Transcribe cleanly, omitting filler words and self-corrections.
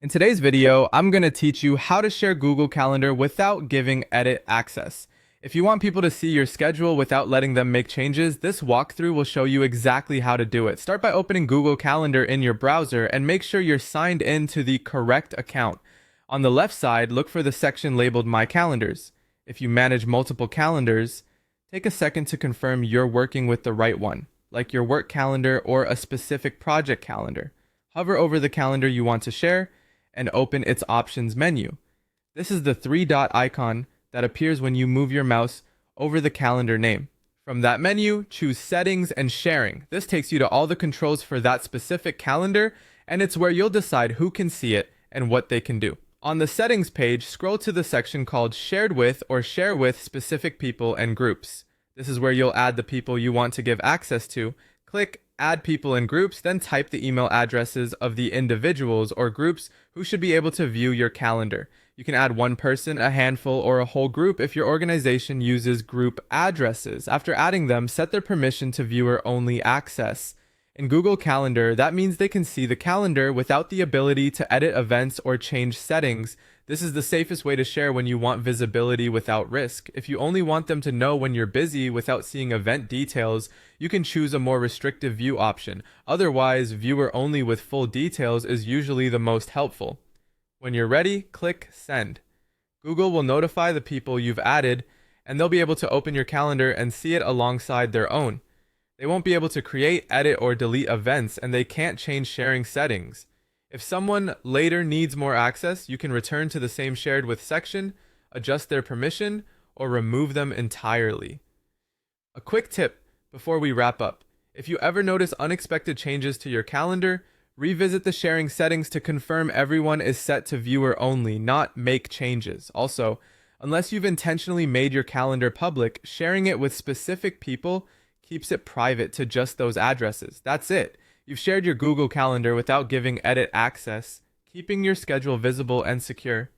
In today's video, I'm going to teach you how to share Google Calendar without giving edit access. If you want people to see your schedule without letting them make changes, this walkthrough will show you exactly how to do it. Start by opening Google Calendar in your browser and make sure you're signed in to the correct account. On the left side, look for the section labeled My Calendars. If you manage multiple calendars, take a second to confirm you're working with the right one, like your work calendar or a specific project calendar. Hover over the calendar you want to share and open its options menu. This is the three-dot icon that appears when you move your mouse over the calendar name. From that menu, choose Settings and Sharing. This takes you to all the controls for that specific calendar, and it's where you'll decide who can see it and what they can do. On the Settings page, scroll to the section called Shared With or Share With Specific People and Groups. This is where you'll add the people you want to give access to. Click Add People and Groups, then type the email addresses of the individuals or groups who should be able to view your calendar. You can add one person, a handful, or a whole group if your organization uses group addresses. After adding them, set their permission to viewer-only access. In Google Calendar, that means they can see the calendar without the ability to edit events or change settings. This is the safest way to share when you want visibility without risk. If you only want them to know when you're busy without seeing event details, you can choose a more restrictive view option. Otherwise, viewer only with full details is usually the most helpful. When you're ready, click Send. Google will notify the people you've added, and they'll be able to open your calendar and see it alongside their own. They won't be able to create, edit, or delete events, and they can't change sharing settings. If someone later needs more access, you can return to the same shared with section, adjust their permission, or remove them entirely. A quick tip before we wrap up. If you ever notice unexpected changes to your calendar, revisit the sharing settings to confirm everyone is set to viewer only, not make changes. Also, unless you've intentionally made your calendar public, sharing it with specific people keeps it private to just those addresses. That's it. You've shared your Google Calendar without giving edit access, keeping your schedule visible and secure.